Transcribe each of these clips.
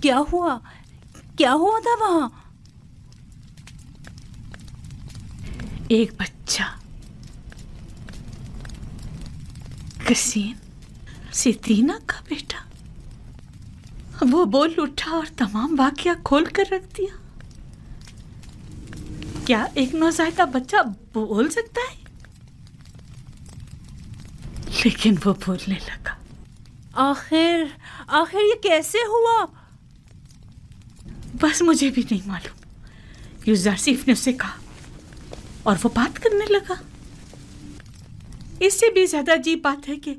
क्या हुआ? क्या हुआ था वहां? एक बच्चा, कसीम, सितीना का बेटा, वो बोल उठा और तमाम वाकया खोल कर रख दिया। क्या एक नौज़ायदा बच्चा बोल सकता है? लेकिन वो बोलने लगा। आखिर ये कैसे हुआ? बस मुझे भी नहीं मालूम। यूसुफ ने उसे कहा और वो बात करने लगा। इससे भी ज्यादा अजीब बात है कि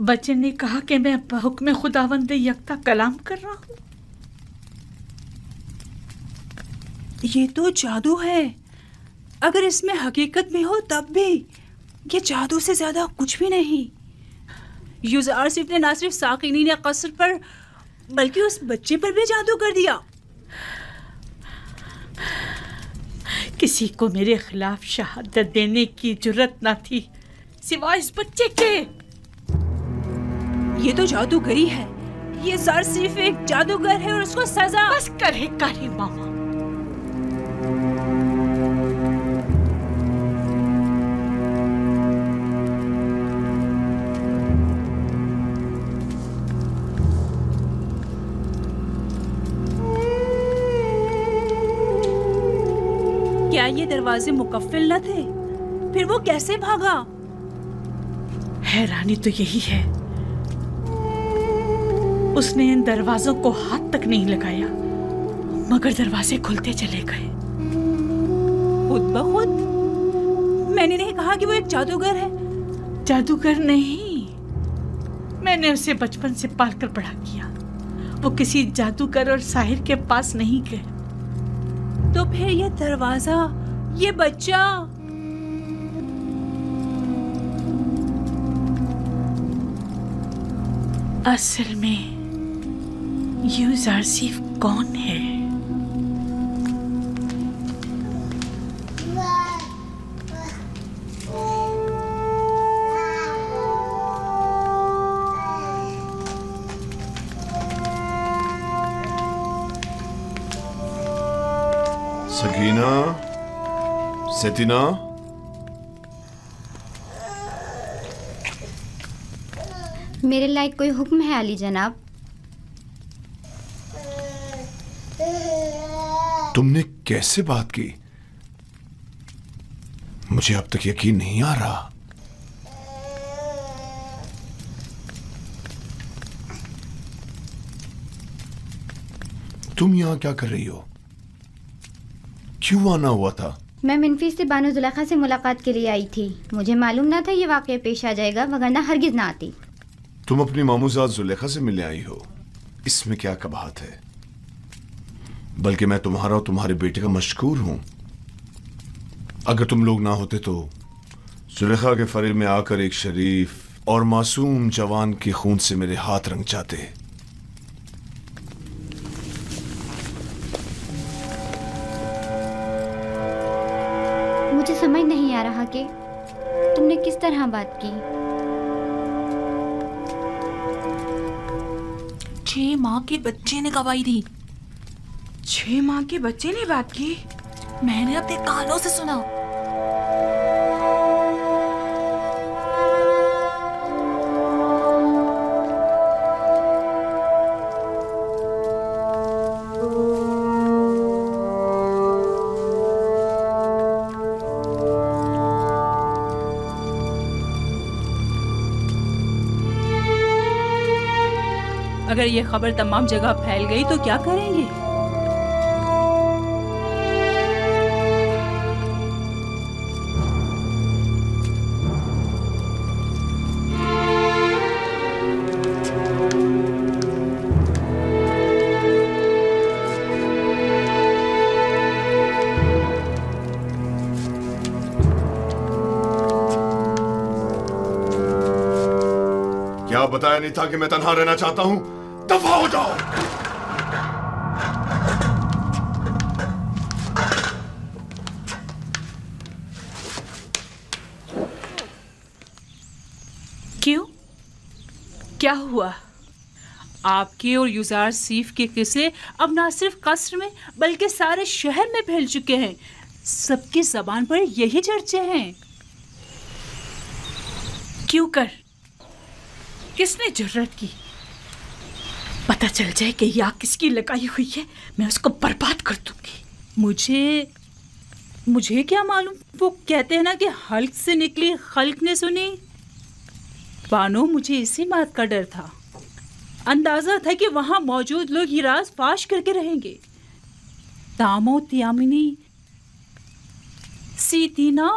बच्चे ने कहा कि मैं हुक्म खुदावंद यकता कलाम कर रहा हूं। ये तो जादू है। अगर इसमें हकीकत भी हो तब भी ये जादू से ज्यादा कुछ भी नहीं। यूसुफ ने ना सिर्फ साकिनीन कसर पर बल्कि उस बच्चे पर भी जादू कर दिया। किसी को मेरे खिलाफ शहादत देने की जुर्रत ना थी सिवाय इस बच्चे के। ये तो जादूगरी है। ये ज़र सिर्फ एक जादूगर है और उसको सजा। बस करे मामा। क्या ये दरवाजे मुकफ्फिल न थे? फिर वो कैसे भागा? हैरानी तो यही है, उसने इन दरवाजों को हाथ तक नहीं लगाया मगर दरवाजे खुलते चले गए खुद ब खुद। मैंने नहीं कहा कि वो एक जादूगर है। जादूगर नहीं, मैंने उसे बचपन से पालकर बड़ा किया। वो किसी जादूगर और साहिर के पास नहीं गए। तो फिर ये दरवाजा, ये बच्चा, असल में यूसुफ कौन है? सकीना, सितीना, मेरे लायक कोई हुक्म है अली जनाब? तुमने कैसे बात की? मुझे अब तक यकीन नहीं आ रहा। तुम यहां क्या कर रही हो? क्यों आना हुआ था? मैं मिनफी से बानो जुलेखा से मुलाकात के लिए आई थी। मुझे मालूम ना था ये वाक़या पेश आ जाएगा, वगरना हरगिज ना आती। तुम अपनी मामूजात जुलेखा से मिलने आई हो, इसमें क्या कबाहत है? बल्कि मैं तुम्हारा और तुम्हारे बेटे का मशकूर हूं। अगर तुम लोग ना होते तो जुलेखा के फरेब में आकर एक शरीफ और मासूम जवान के खून से मेरे हाथ रंग जाते। मुझे समझ नहीं आ रहा कि तुमने किस तरह बात की। 6 माह के बच्चे ने गवाही दी। 6 माह के बच्चे ने बात की? मैंने अपने कानों से सुना। अगर ये खबर तमाम जगह फैल गई तो क्या करेंगे? क्या बताया नहीं था कि मैं तन्हा रहना चाहता हूं? दफा हो जाओ। क्यों? क्या हुआ? आपके और युजार सीफ के किस्से अब ना सिर्फ कस्र में बल्कि सारे शहर में फैल चुके हैं। सबकी जबान पर यही चर्चे हैं। क्यों कर? किसने जुर्रत की? पता चल जाए कि यह आग किसकी लगाई हुई है, मैं उसको बर्बाद कर दूंगी। मुझे क्या मालूम। वो कहते हैं ना कि हल्क से निकली खल्क ने सुनी। बानो, मुझे इसी बात का डर था। अंदाजा था कि वहां मौजूद लोग ये राज फाश करके रहेंगे। तामो त्यामिनी, सीतीना,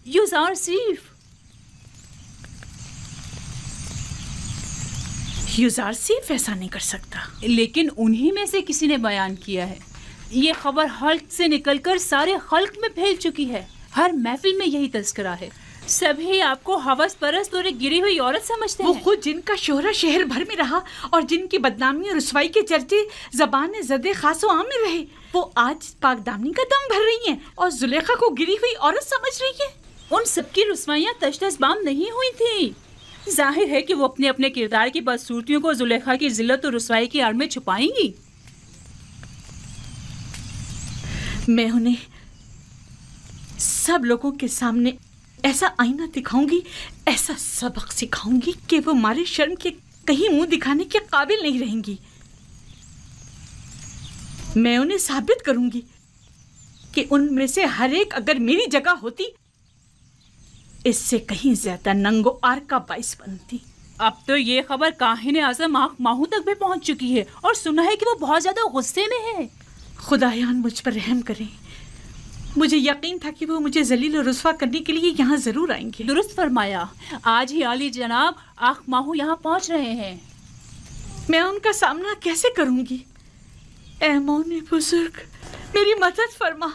युजार सीफ। युजार सीफ ऐसा नहीं कर सकता। लेकिन उन्हीं में से किसी ने बयान किया है। ये खबर हल्क से निकलकर सारे खल्क में फैल चुकी है। हर महफिल में यही तस्करा है। सभी आपको हवस परस्त और एक गिरी हुई औरत समझते हैं। वो खुद जिनका शोहरा शहर भर में रहा और जिनकी बदनामी और रुसवाई के चर्चे ज़बान ज़दे खासो आम में रहे, वो आज पाकदामनी का दम भर रही हैं और जुलेखा को गिरी हुई औरत समझ रही है। उन सबकी रुसवाइयाँ तशतशबाम नहीं हुई थी। जाहिर है कि वो अपने अपने किरदार की बदसूरतियों को जुलेखा की जिल्लत और रुसवाई की आड़ में छुपाएंगी। मैं उन्हें सब लोगों के सामने ऐसा आईना दिखाऊंगी, ऐसा सबक सिखाऊंगी कि वो मारे शर्म के कहीं मुंह दिखाने के काबिल नहीं रहेंगी। मैं उन्हें साबित करूंगी कि उनमें से हर एक अगर मेरी जगह होती, इससे कहीं ज्यादा नंगो आर का बाइस बनती। अब तो ये खबर काहिन आज़म माहू तक भी पहुंच चुकी है और सुना है कि वो बहुत ज्यादा गुस्से में है। खुदायान मुझ पर रहम करें। मुझे यकीन था कि वो मुझे जलील और रुस्वा करने के लिए यहाँ जरूर आएंगे। दुरुस्त फरमाया। आज ही आली जनाब आख माहू यहाँ पहुँच रहे हैं। मैं उनका सामना कैसे करूंगी? ऐ मौनी बुजुर्ग, मेरी मदद फरमा।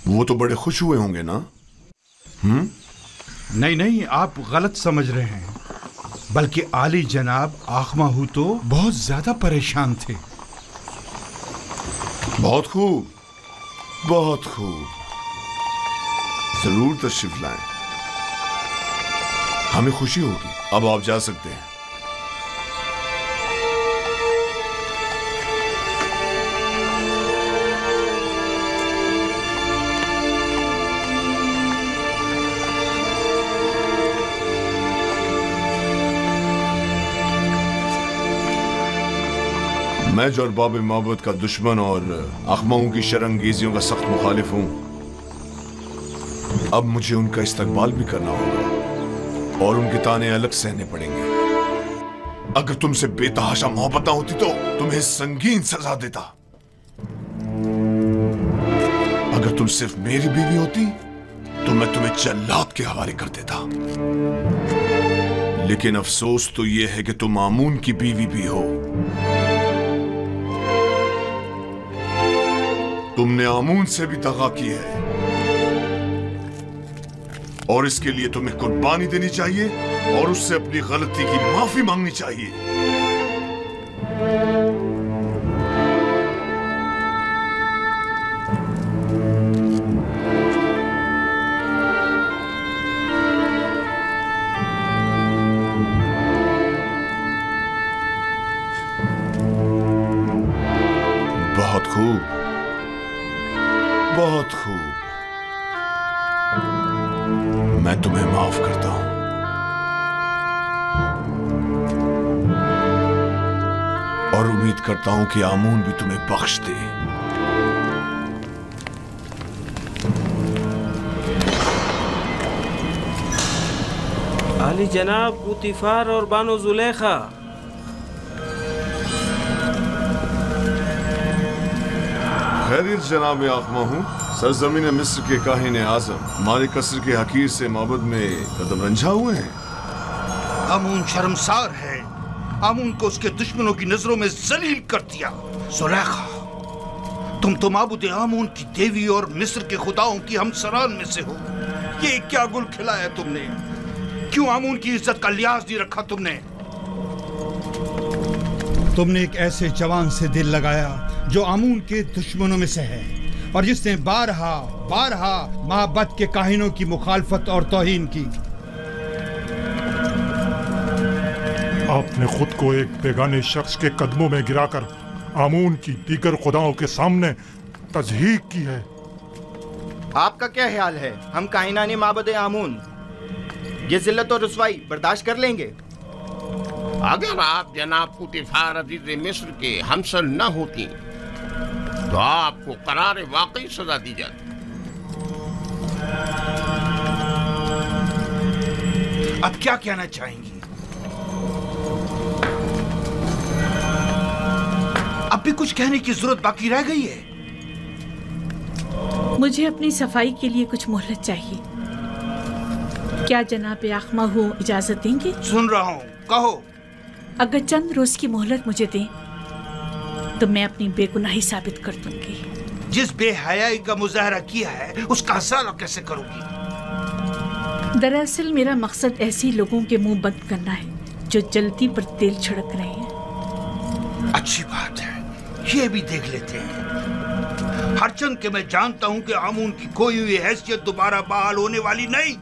वो तो बड़े खुश हुए होंगे ना? नहीं, आप गलत समझ रहे हैं। बल्कि आली जनाब आख माहू तो बहुत ज्यादा परेशान थे। बहुत खूब, बहुत खूब। जरूर तशरीफ लाएं। हमें खुशी होगी। अब आप जा सकते हैं। मैं जो अरबाब मोहब्बत का दुश्मन और अखमाओं की शरंगेजियों का सख्त मुखालिफ हूं, अब मुझे उनका इस्तकबाल भी करना होगा और उनके ताने अलग सहने पड़ेंगे। अगर तुमसे बेतहाशा मोहब्बत ना होती तो तुम्हें संगीन सजा देता। अगर तुम सिर्फ मेरी बीवी होती तो मैं तुम्हें जल्लाद के हवाले कर देता। लेकिन अफसोस तो यह है कि तुम आमून की बीवी भी हो। तुमने आमून से भी दगा की है और इसके लिए तुम्हें कुर्बानी देनी चाहिए और उससे अपनी गलती की माफी मांगनी चाहिए। बहुत खूब, बहुत खूब। मैं तुम्हें माफ करता हूं और उम्मीद करता हूं कि आमून भी तुम्हें बख्श दे। आली जनाब पुतिफार और बानो जुलेखा। खैरियत जनाब आखमा हूँ। सरजमीन मिस्र के काहिन आजम हमारे कसर के हकीर से माबद में कदम रंझा हुए हैं। आमून शर्मसार है। आमून को उसके दुश्मनों की नजरों में जलील कर दिया। जुलेखा, तुम तो माबूद आमून की देवी और मिस्र के खुदाओं की हमसरान में से हो। ये क्या गुल खिलाया तुमने? क्यों आमून की इज्जत का लिहाज नहीं रखा तुमने? तुमने एक ऐसे जवान से दिल लगाया जो आमून के दुश्मनों में से है और जिसने बारहा मोहब्बत के काहिनों की मुखालफत और तौहीन की। आपने खुद को एक बेगाने शख्स के कदमों में गिराकर आमून की दीगर खुदाओं के सामने तज़हीक की है। आपका क्या ख्याल है, हम काहिनाने माबद आमून ये जिल्लत और रुसवाई बर्दाश्त कर लेंगे? अगर आप जनाब पुतिफार अजीज मिस्र के हमसर न होती तो आपको करार वाकई सजा दी जाती। अब क्या कहना चाहेंगी? अब भी कुछ कहने की जरूरत बाकी रह गई है? मुझे अपनी सफाई के लिए कुछ मोहलत चाहिए। क्या जनाब आखमा हो इजाजत देंगे? सुन रहा हूँ, कहो। अगर चंद रोज की मोहलत मुझे दें तो मैं अपनी बेगुनाही साबित कर दूंगी। जिस बेहयाई का मुजाहरा किया है उसका हसाला कैसे करूंगी? दरअसल मेरा मकसद ऐसे लोगों के मुंह बंद करना है जो जल्दी पर तेल छिड़क रहे हैं। अच्छी बात है, ये भी देख लेते हैं। हरचंद के मैं जानता हूं कि आमून की खोई हुई हैसियत दोबारा बहाल होने वाली नहीं।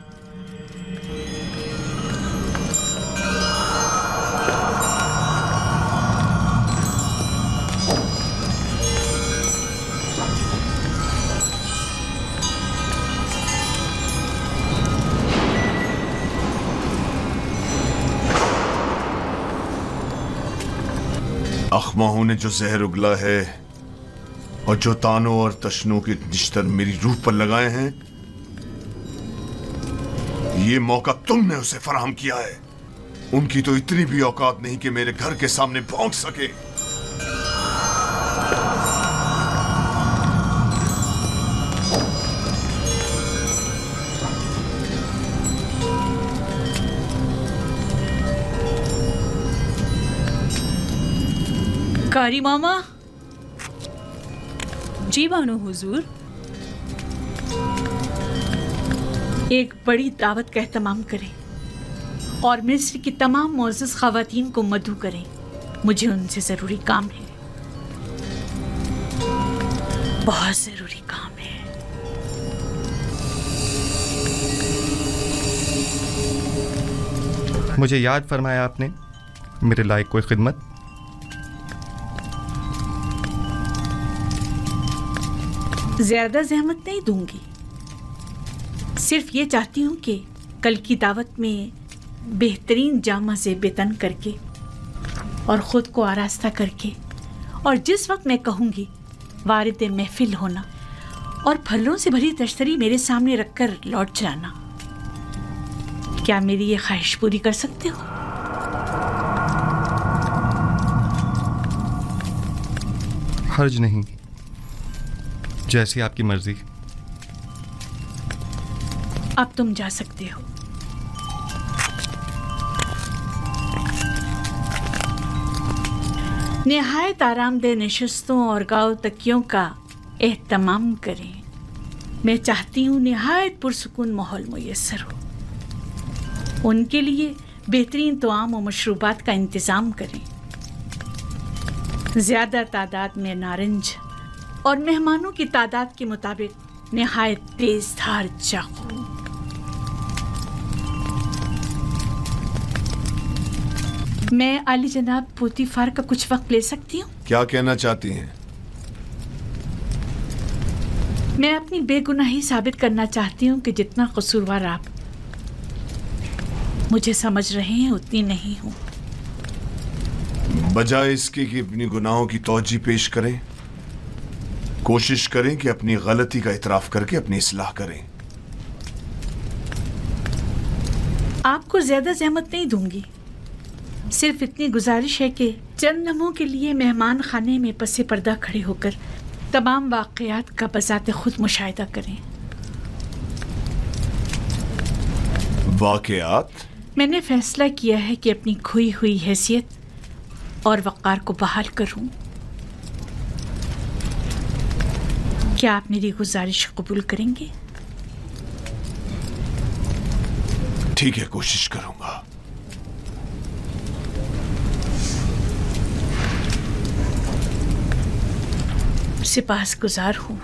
अखमाहों ने जो जहर उगला है और जो तानों और तशनों के निश्तर मेरी रूह पर लगाए हैं, ये मौका तुमने उसे फराहम किया है। उनकी तो इतनी भी औकात नहीं कि मेरे घर के सामने भौंक सके। कारी मामा। जी बानो हुजूर। एक बड़ी दावत का एहतमाम करें और मिस्र की तमाम मोअज़्ज़ज़ ख़वातीन को मदऊ करें। मुझे उनसे ज़रूरी काम है, बहुत ज़रूरी काम है। मुझे याद फरमाया आपने मेरे लायक कोई खिदमत? ज्यादा जहमत नहीं दूंगी, सिर्फ ये चाहती हूँ कि कल की दावत में बेहतरीन जामा से बेतन करके और ख़ुद को आरास्ता करके और जिस वक्त मैं कहूँगी वारिद महफिल होना और फलों से भरी तश्तरी मेरे सामने रखकर लौट जाना। क्या मेरी ये ख्वाहिश पूरी कर सकते हो? हर्ज नहीं, जैसी आपकी मर्जी। अब तुम जा सकते हो। निहायत आरामदेह नशिस्तों और गाँव तकियों का एहतमाम करें। मैं चाहती हूँ निहायत पुरसुकून माहौल मुयस्सर हो। उनके लिए बेहतरीन तोआम और मशरूबात का इंतज़ाम करें। ज़्यादा तादाद में नारंज और मेहमानों की तादाद के मुताबिक निहायत तेज धार चाकू। मैं आली जनाब पोतीफार का कुछ वक्त ले सकती हूँ? क्या कहना चाहती हैं? मैं अपनी बेगुनाही साबित करना चाहती हूँ कि जितना कसूरवार आप मुझे समझ रहे हैं उतनी नहीं हूँ। बजाय इसके कि अपनी गुनाहों की तौजी पेश करें, कोशिश करें कि अपनी गलती का इतराफ करके अपनी इस्लाह करें। आपको ज्यादा ज़हमत नहीं दूंगी, सिर्फ इतनी गुजारिश है कि चंद लम्हों के लिए मेहमान खाने में पसे पर्दा खड़े होकर तमाम वाक़यात का बज़ाते खुद मुशाहिदा करें। वाक़यात? मैंने फैसला किया है कि अपनी खोई हुई हैसियत और वक़ार को बहाल करूं। क्या आप मेरी गुजारिश कबूल करेंगे? ठीक है, कोशिश करूंगा। सिपाहसगुजार हूं।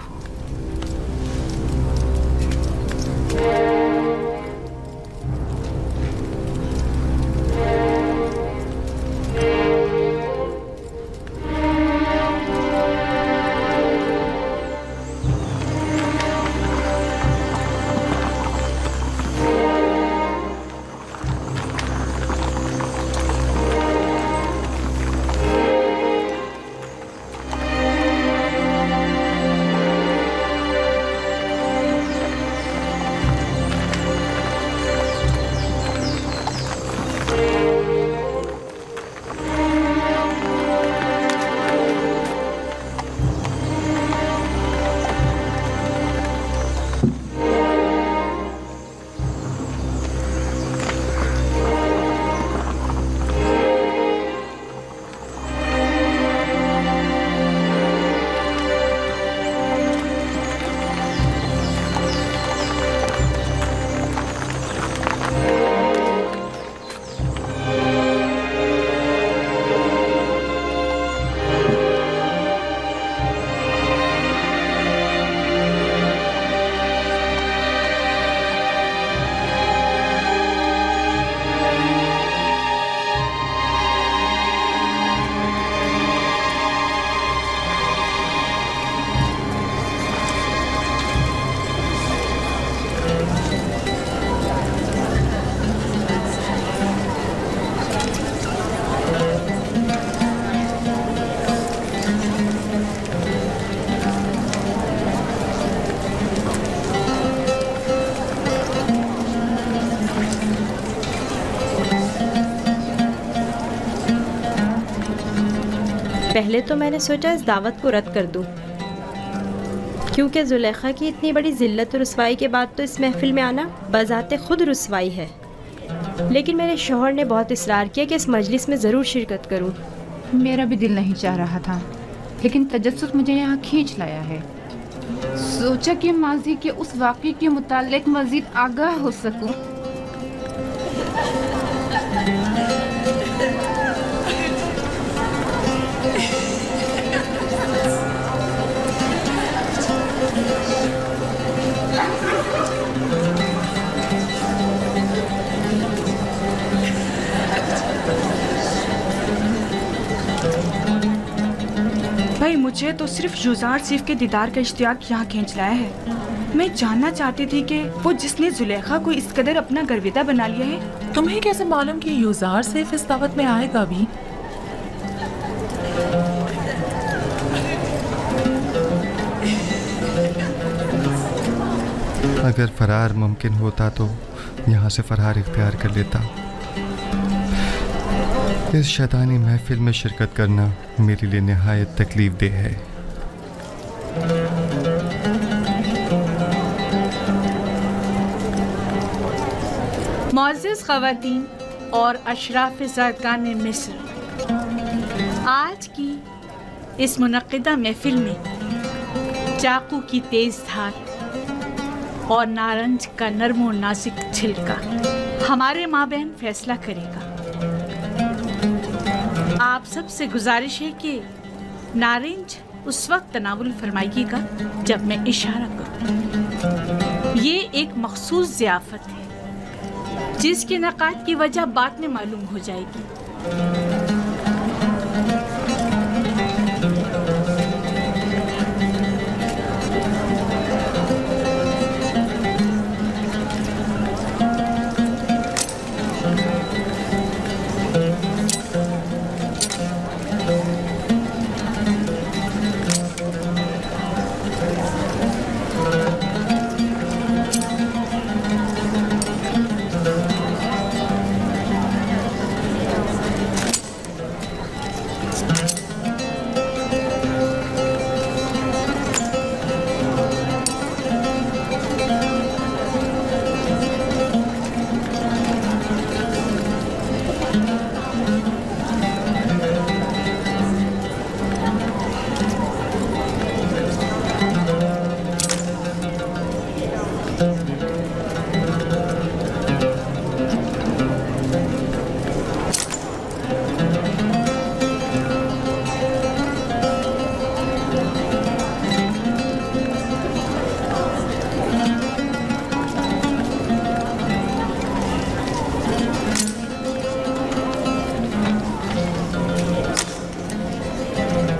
पहले तो मैंने सोचा इस दावत को रद्द कर दूं, क्योंकि जुलेखा की इतनी बड़ी जिल्लत और रुसवाई के बाद तो इस महफिल में आना बजाते खुद रुसवाई है। लेकिन मेरे शौहर ने बहुत इसरार किया कि इस मजलिस में ज़रूर शिरकत करूं। मेरा भी दिल नहीं चाह रहा था, लेकिन तजस्सुस मुझे यहाँ खींच लाया है। सोचा कि माजी के उस वाक़े के मुताल्लिक मज़ीद आगाह हो सकूं। भाई मुझे तो सिर्फ युज़ार सिफ के दीदार का इश्तियाक यहाँ खींच लाया है। मैं जानना चाहती थी कि वो जिसने जुलेखा को इस कदर अपना गर्विदा बना लिया है। तुम्हें कैसे मालूम कि युज़ार सिफ इस दावत में आएगा भी? अगर फरार मुमकिन होता तो यहाँ से फरार इख्तियार कर लेता। इस शैतानी महफिल में शिरकत करना मेरे लिए निहायत तकलीफ देह है। मुअज़्ज़िज़ ख़वातीन और अशराफ़ ज़रकान मिस्र, आज की इस मुनक़्क़िदा महफिल में चाकू की तेज़ धार और नारंज का नर्म और नाजुक छिलका हमारे माबैन फैसला करेगा। आप सबसे गुजारिश है कि नारंज उस वक्त तनावुल फरमाइएगा जब मैं इशारा करूं। ये एक मखसूस ज़ियाफ़त है जिसके इनेकाद की वजह बाद में मालूम हो जाएगी।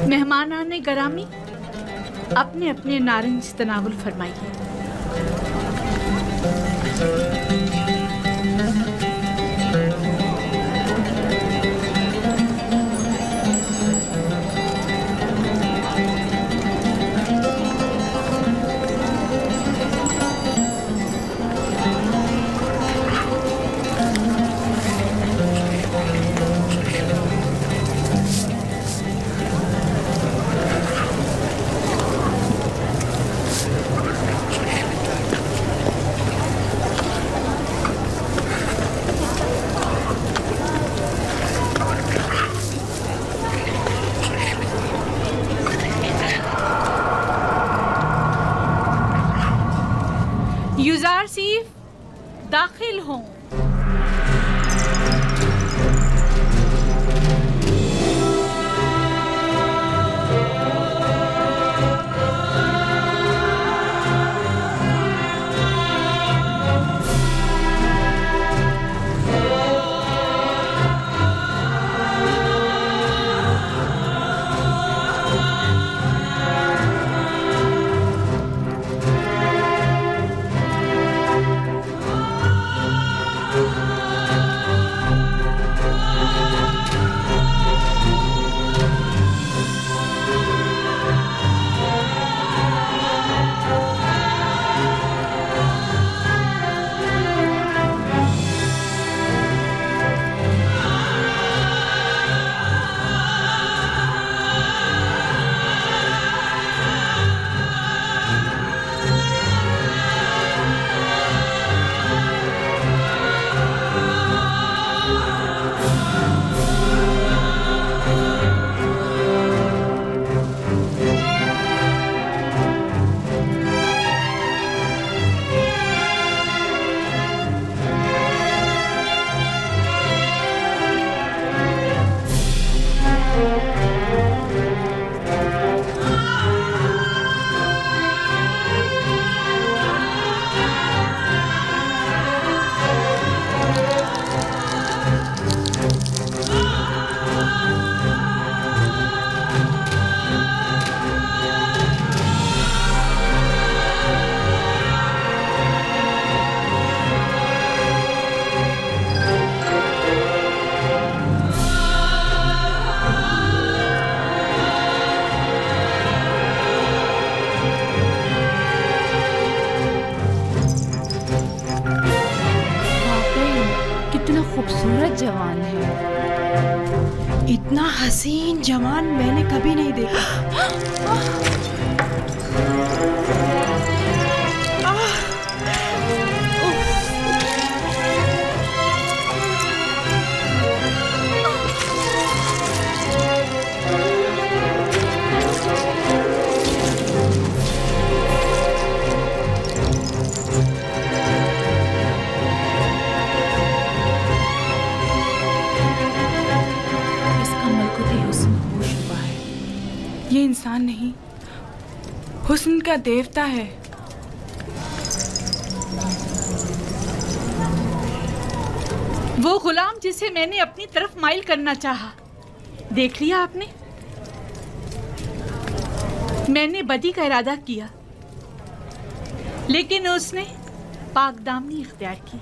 मेहमानाने गरामी, अपने अपने नारंज तनावुल फरमाइए। जवान है। इतना हसीन जवान मैंने कभी नहीं देखा। ये इंसान नहीं, हुस्न का देवता है। वो गुलाम जिसे मैंने अपनी तरफ माइल करना चाहा, देख लिया आपने? मैंने बदी का इरादा किया, लेकिन उसने पाकदामनी इख्तियार की।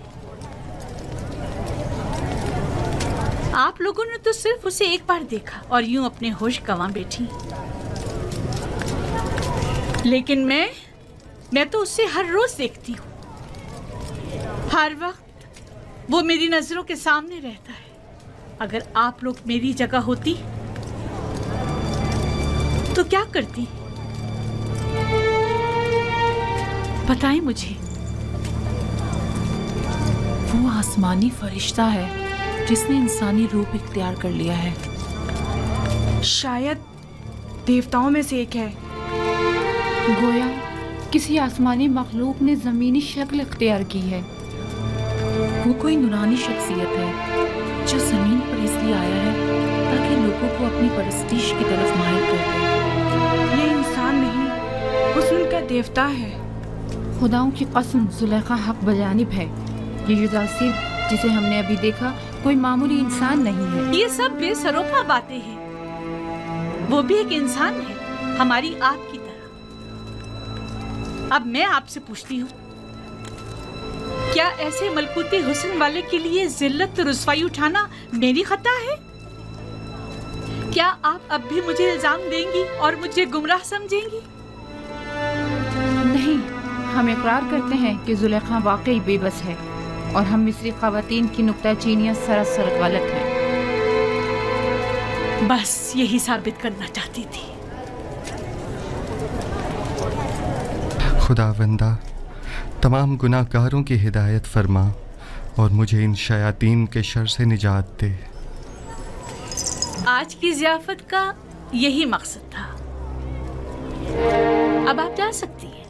आप लोगों ने तो सिर्फ उसे एक बार देखा और यूं अपने होश गंवा बैठी, लेकिन मैं तो उसे हर रोज देखती हूँ। हर वक्त वो मेरी नजरों के सामने रहता है। अगर आप लोग मेरी जगह होती तो क्या करती? बताएं मुझे। वो आसमानी फरिश्ता है जिसने इंसानी रूप इख्तियार कर लिया है। शायद देवताओं में से एक है। गोया किसी आसमानी मखलूक ने ज़मीनी शक्ल इख्तियार की है। वो कोई नूरानी शख्सियत है जो ज़मीन पर इसलिए आया है ताकि लोगों को अपनी परस्तिश की तरफ माहिर कर दे। ये इंसान नहीं, हुस्न का देवता है। खुदाओं की कसम, जुलेखा हक बजानिब है। ये युजासिब जिसे हमने अभी देखा कोई मामूली इंसान नहीं है। ये सब बेसरोपा बातें हैं। वो भी एक इंसान है, हमारी आपकी तरह। अब मैं आपसे पूछती हूँ, क्या ऐसे मलकूती हुस्न वाले के लिए जिल्लत रुस्वाई उठाना मेरी खता है? क्या आप अब भी मुझे इल्जाम देंगी और मुझे गुमराह समझेंगी? नहीं, हम इकरार करते हैं कि जुलेखा वाकई बेबस है और हम मिस्री ख़वातीन की नुक्ताचीनियाँ सरासर गलत हैं। बस यही साबित करना चाहती थी। खुदावंदा, तमाम गुनाहगारों की हिदायत फरमा और मुझे इन शयातीन के शर से निजात दे। आज की ज़ियाफ़त का यही मकसद था। अब आप जा सकती हैं।